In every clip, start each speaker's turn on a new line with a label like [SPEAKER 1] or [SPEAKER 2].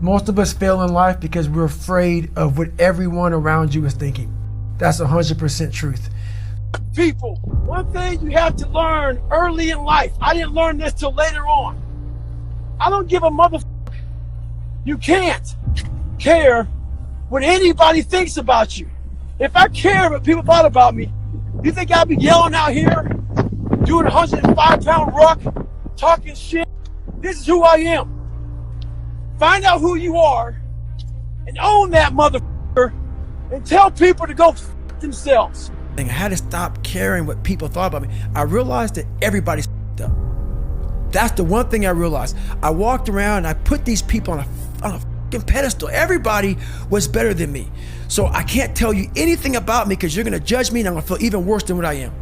[SPEAKER 1] Most of us fail in life because we're afraid of what everyone around you is thinking. That's 100% truth.
[SPEAKER 2] People, one thing you have to learn early in life. I didn't learn this till later on. I don't give a motherfucker. You can't care what anybody thinks about you. If I care what people thought about me, you think I'd be yelling out here, doing a 105-pound ruck, talking shit? This is who I am. Find out who you are and own that motherfucker and tell people to go f themselves.
[SPEAKER 1] I had to stop caring what people thought about me. I realized that everybody's f***ed up. That's the one thing I realized. I walked around and I put these people on a fucking pedestal. Everybody was better than me. So I can't tell you anything about me because you're gonna judge me and I'm gonna feel even worse than what I am.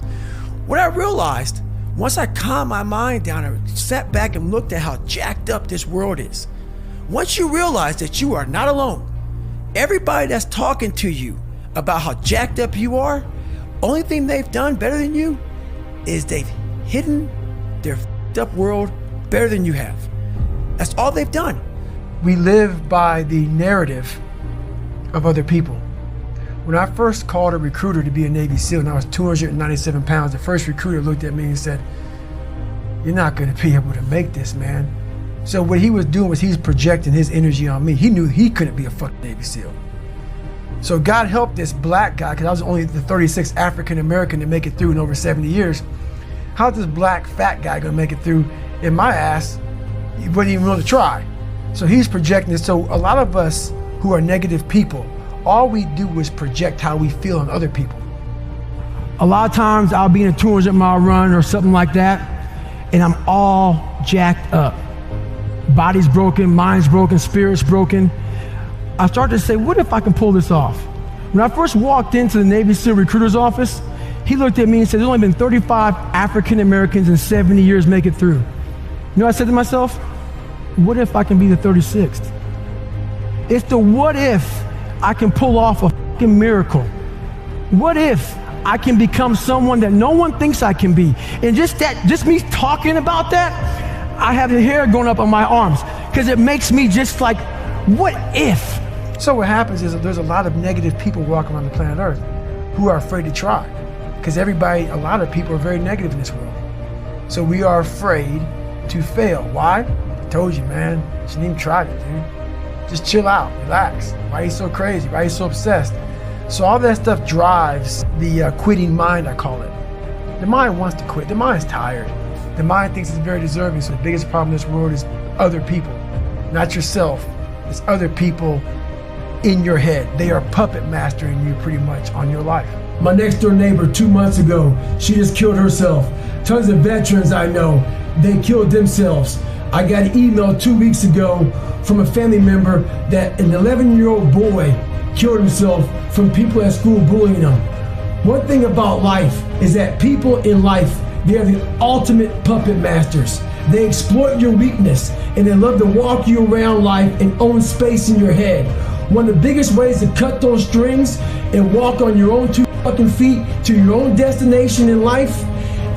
[SPEAKER 1] What I realized, once I calmed my mind down and sat back and looked at how jacked up this world is, once you realize that you are not alone, everybody that's talking to you about how jacked up you are, only thing they've done better than you is they've hidden their f***ed up world better than you have. That's all they've done. We live by the narrative of other people. When I first called a recruiter to be a Navy SEAL and I was 297 pounds, the first recruiter looked at me and said, "You're not gonna be able to make this, man." So what he was doing was he's projecting his energy on me. He knew he couldn't be a fucking Navy SEAL. So God help this black guy, because I was only the 36th African American to make it through in over 70 years. How's this black fat guy gonna make it through in my ass? He wouldn't even willing to try. So he's projecting this. So a lot of us who are negative people, all we do is project how we feel on other people. A lot of times I'll be in a 200-mile run or something like that, and I'm all jacked up. Body's broken, mind's broken, spirit's broken. I started to say, what if I can pull this off? When I first walked into the Navy SEAL recruiter's office, he looked at me and said, there's only been 35 African Americans in 70 years make it through. You know what I said to myself? What if I can be the 36th? It's the what if I can pull off a fucking miracle. What if I can become someone that no one thinks I can be? And just me talking about that, I have the hair going up on my arms because it makes me just like, what if? So what happens is that there's a lot of negative people walking around the planet Earth who are afraid to try, because a lot of people are very negative in this world. So we are afraid to fail. Why? I told you, man, you shouldn't even try it, dude. Just chill out, relax. Why are you so crazy? Why are you so obsessed? So all that stuff drives the quitting mind, I call it. The mind wants to quit. The mind's tired. The mind thinks it's very deserving. So the biggest problem in this world is other people, not yourself. It's other people in your head. They are puppet mastering you pretty much on your life. My next door neighbor 2 months ago, she just killed herself. Tons of veterans I know, they killed themselves. I got an email 2 weeks ago from a family member that an 11-year-old boy killed himself from people at school bullying him. One thing about life is that people in life, they are the ultimate puppet masters. They exploit your weakness and they love to walk you around life and own space in your head. One of the biggest ways to cut those strings and walk on your own two fucking feet to your own destination in life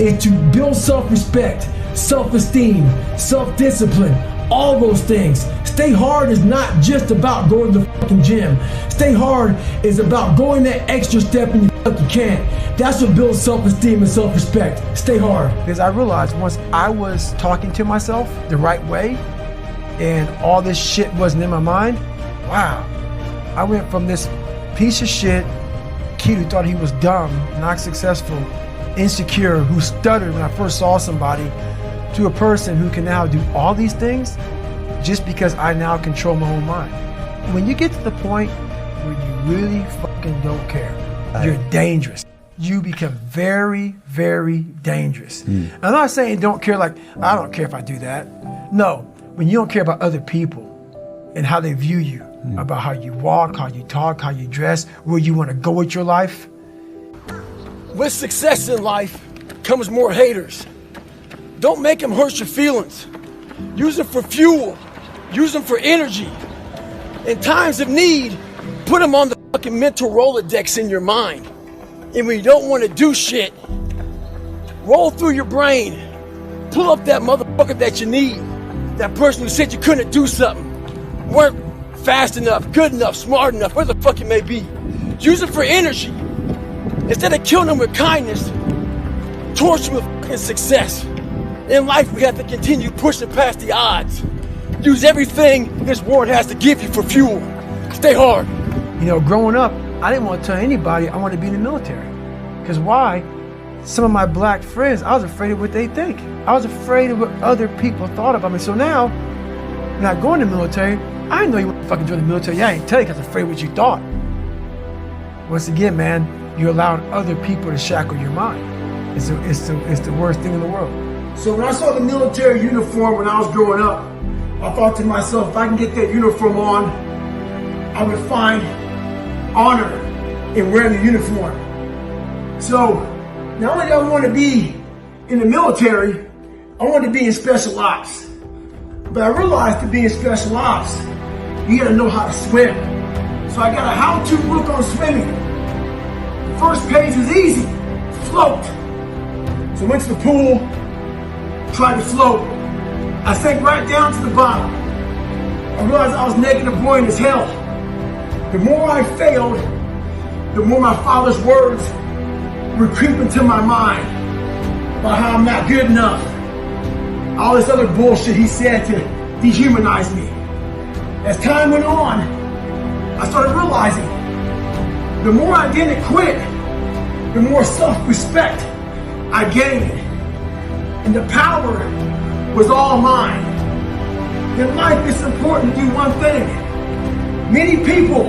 [SPEAKER 1] is to build self-respect, self-esteem, self-discipline, all those things. Stay hard is not just about going to the fucking gym. Stay hard is about going that extra step and you fucking can't. That's what builds self-esteem and self-respect. Stay hard. Because I realized once I was talking to myself the right way and all this shit wasn't in my mind, wow. I went from this piece of shit kid who thought he was dumb, not successful, insecure, who stuttered when I first saw somebody, to a person who can now do all these things just because I now control my own mind. When you get to the point where you really fucking don't care, you're dangerous. You become very, very dangerous. I'm not saying don't care like, I don't care if I do that. No, when you don't care about other people and how they view you, about how you walk, how you talk, how you dress, where you want to go with your life.
[SPEAKER 2] With success in life comes more haters. Don't make them hurt your feelings. Use them for fuel. Use them for energy. In times of need, put them on the fucking mental Rolodex in your mind. And when you don't want to do shit, roll through your brain. Pull up that motherfucker that you need. That person who said you couldn't do something. fast enough, good enough, smart enough, where the fuck it may be. Use it for energy. Instead of killing them with kindness, torch them with fucking success. In life, we have to continue pushing past the odds. Use everything this world has to give you for fuel. Stay hard.
[SPEAKER 1] You know, growing up, I didn't want to tell anybody I wanted to be in the military. Because why? Some of my black friends, I was afraid of what they think. I was afraid of what other people thought about me. So now, not going to the military, I didn't know you wouldn't fucking join the military. Yeah, I didn't tell you because I was afraid of what you thought. Once again, man, you allowed other people to shackle your mind. It's the worst thing in the world. So when I saw the military uniform when I was growing up, I thought to myself, if I can get that uniform on, I would find honor in wearing the uniform. So not only do I want to be in the military, I want to be in special ops. But I realized to be in special ops, you gotta know how to swim. So I got a how-to book on swimming. The first page was easy, float. So I went to the pool, tried to float. I sank right down to the bottom. I realized I was naked and boring as hell. The more I failed, the more my father's words were creeping to my mind about how I'm not good enough. All this other bullshit he said to dehumanize me. As time went on, I started realizing the more I didn't quit, the more self-respect I gained. And the power was all mine. In life, it's important to do one thing. Many people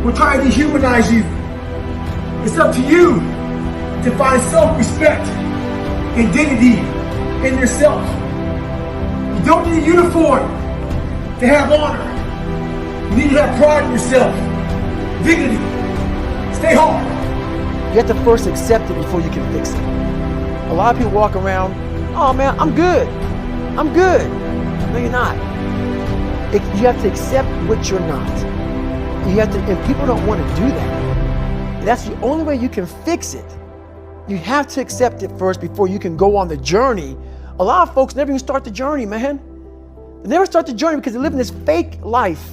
[SPEAKER 1] will try to dehumanize you. It's up to you to find self-respect and dignity in yourself. You don't need a uniform to have honor. You need to have pride in yourself. Dignity. Stay hard. You have to first accept it before you can fix it. A lot of people walk around, oh man, I'm good. I'm good. No, you're not. You have to accept what you're not. You have to, and people don't want to do that. That's the only way you can fix it. You have to accept it first before you can go on the journey. A lot of folks never even start the journey, man. They never start the journey because they live in this fake life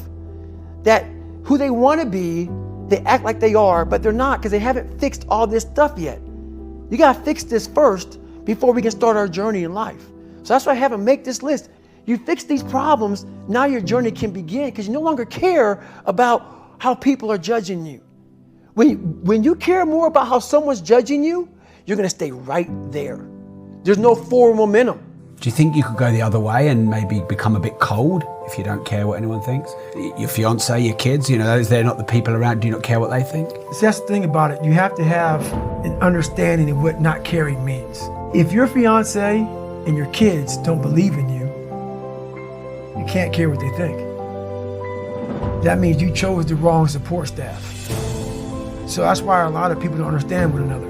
[SPEAKER 1] that who they want to be, they act like they are, but they're not because they haven't fixed all this stuff yet. You got to fix this first before we can start our journey in life. So that's why I have them make this list. You fix these problems, now your journey can begin because you no longer care about how people are judging you. When you care more about how someone's judging you, you're going to stay right there. There's no forward momentum.
[SPEAKER 3] Do you think you could go the other way and maybe become a bit cold if you don't care what anyone thinks? Your fiance, your kids, they're not the people around. Do you not care what they think?
[SPEAKER 1] See, that's the thing about it. You have to have an understanding of what not caring means. If your fiance and your kids don't believe in you, you can't care what they think. That means you chose the wrong support staff. So that's why a lot of people don't understand one another.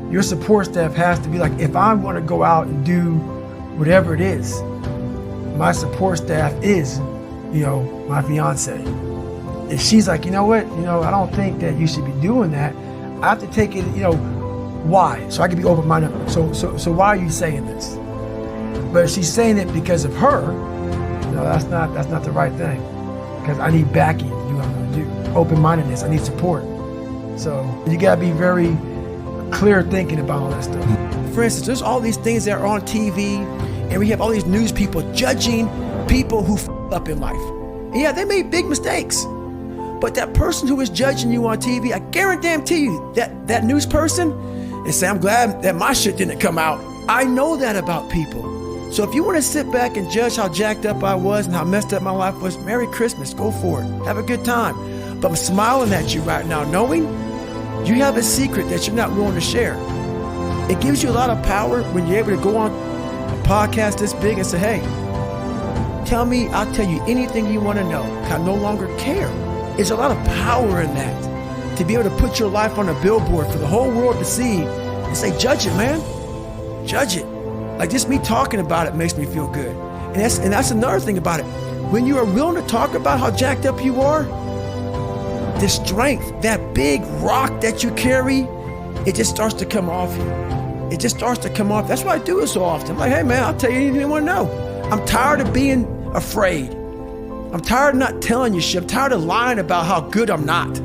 [SPEAKER 1] Your support staff has to be like, if I want to go out and do whatever it is, my support staff is, my fiance. If she's like, you know what, I don't think that you should be doing that, I have to take it, why? So I can be open-minded. So why are you saying this? But if she's saying it because of her, no, that's not the right thing. Because I need backing to do what I'm going to do. Open-mindedness, I need support. So you got to be very clear thinking about all that stuff. For instance, there's all these things that are on TV, and we have all these news people judging people who up in life. And yeah, they made big mistakes. But that person who is judging you on TV, I guarantee you that news person is saying, I'm glad that my shit didn't come out. I know that about people. So if you want to sit back and judge how jacked up I was and how messed up my life was, Merry Christmas, go for it. Have a good time. But I'm smiling at you right now, knowing you have a secret that you're not willing to share. It gives you a lot of power when you're able to go on a podcast this big and say, hey, tell me, I'll tell you anything you want to know. I no longer care. There's a lot of power in that. To be able to put your life on a billboard for the whole world to see and say, judge it, man. Judge it. Like just me talking about it makes me feel good. And that's another thing about it. When you are willing to talk about how jacked up you are, the strength, that big rock that you carry, it just starts to come off you. It just starts to come off. That's why I do it so often. I'm like, hey man, I'll tell you anything you want to know. I'm tired of being afraid. I'm tired of not telling you shit. I'm tired of lying about how good I'm not.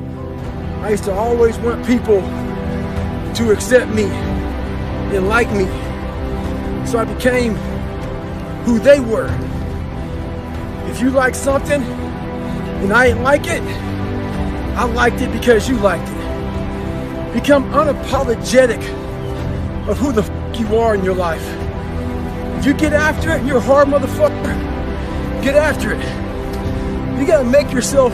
[SPEAKER 2] I used to always want people to accept me and like me. So I became who they were. If you like something and I didn't like it, I liked it because you liked it. Become unapologetic of who the fuck you are in your life. If you get after it and you're a hard motherfucker, get after it. You gotta make yourself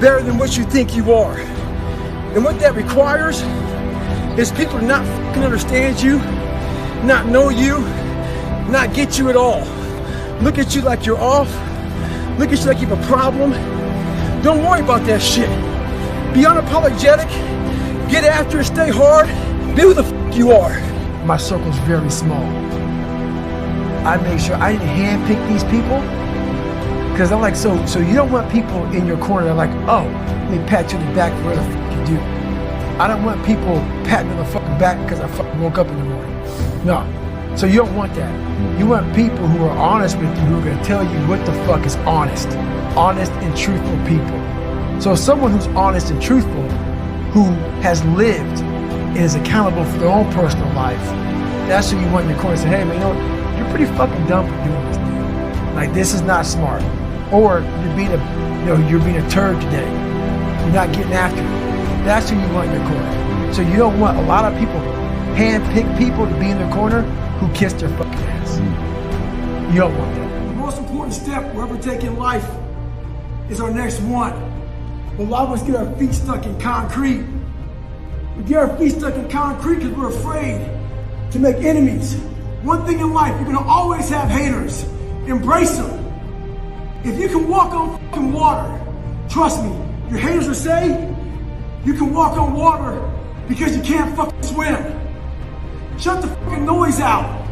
[SPEAKER 2] better than what you think you are. And what that requires is people to not fucking understand you, not know you, not get you at all. Look at you like you're off. Look at you like you have a problem. Don't worry about that shit. Be unapologetic. Get after it. Stay hard. Be who the fuck you are.
[SPEAKER 1] My circle's very small. I make sure I didn't handpick these people because I'm like, so you don't want people in your corner that are like, oh, let me pat you in the back for what the fuck you do. I don't want people patting me on the fucking back because I fucking woke up in the morning. No. So you don't want that. You want people who are honest with you, who are going to tell you what the fuck is honest. Honest and truthful people. So someone who's honest and truthful, who has lived and is accountable for their own personal life, that's who you want in your corner. Say, hey man, you know, you're pretty fucking dumb for doing this thing. Like, this is not smart. Or you're being a turd today. You're not getting after it. That's who you want in your corner. So you don't want a lot of people, hand-pick people to be in their corner who kiss their fucking ass. You don't want that.
[SPEAKER 2] The most important step we'll ever take in life is our next one. A lot of us get our feet stuck in concrete. We get our feet stuck in concrete because we're afraid to make enemies. One thing in life, you're gonna always have haters. Embrace them. If you can walk on fucking water, trust me, your haters will say you can walk on water because you can't fucking swim. Shut the fucking noise out.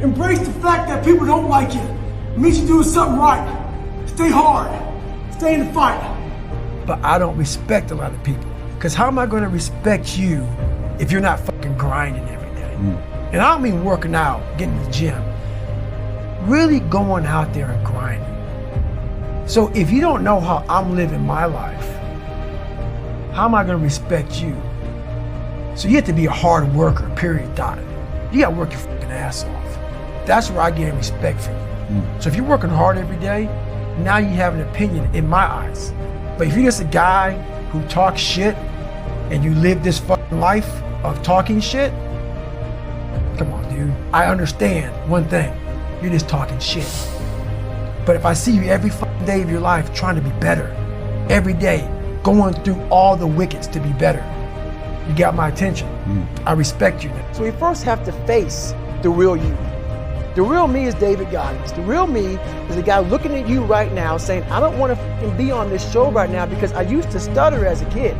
[SPEAKER 2] Embrace the fact that people don't like you. It means you're doing something right. Stay hard. Stay in the fight.
[SPEAKER 1] But I don't respect a lot of people. Because how am I going to respect you if you're not fucking grinding every day? And I don't mean working out, getting to the gym. Really going out there and grinding. So if you don't know how I'm living my life, how am I going to respect you? So you have to be a hard worker, period, dot. You got to work your fucking ass off. That's where I gain respect from you. So if you're working hard every day, now you have an opinion in my eyes. But if you're just a guy who talks shit and you live this fucking life of talking shit, come on, dude. I understand one thing. You're just talking shit. But if I see you every fucking day of your life trying to be better, every day going through all the wickets to be better, you got my attention. I respect you now.
[SPEAKER 2] So we first have to face the real you. The real me is David Goggins. The real me is a guy looking at you right now saying, I don't want to be on this show right now because I used to stutter as a kid.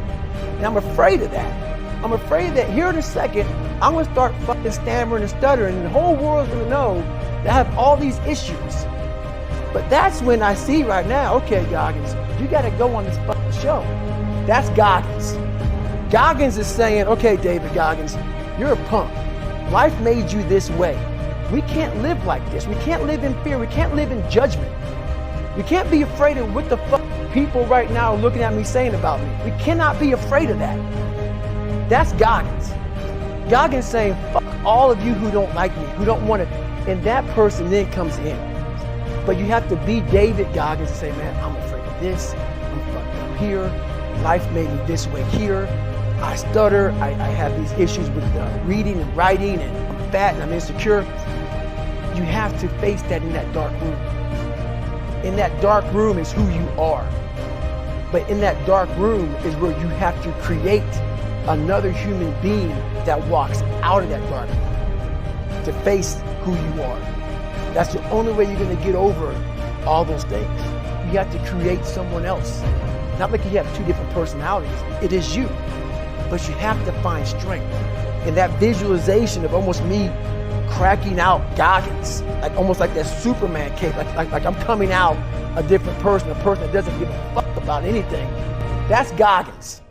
[SPEAKER 2] And I'm afraid of that. I'm afraid that here in a second, I'm going to start fucking stammering and stuttering and the whole world's going to know that I have all these issues. But that's when I see right now, okay, Goggins, you got to go on this fucking show. That's Goggins. Goggins is saying, okay, David Goggins, you're a punk. Life made you this way. We can't live like this. We can't live in fear. We can't live in judgment. We can't be afraid of what the fuck people right now are looking at me saying about me. We cannot be afraid of that. That's Goggins. Goggins saying, fuck all of you who don't like me, who don't want to. And that person then comes in. But you have to be David Goggins and say, man, I'm afraid of this. I'm fucked up here. Life made me this way here. I stutter. I have these issues with reading and writing, and I'm fat and I'm insecure. You have to face that in that dark room. In that dark room is who you are. But in that dark room is where you have to create another human being that walks out of that dark room to face who you are. That's the only way you're going to get over all those things. You have to create someone else. Not like you have two different personalities. It is you. But you have to find strength. And that visualization of almost me cracking out Goggins, like almost like that Superman cape, like I'm coming out a different person, a person that doesn't give a fuck about anything. That's Goggins.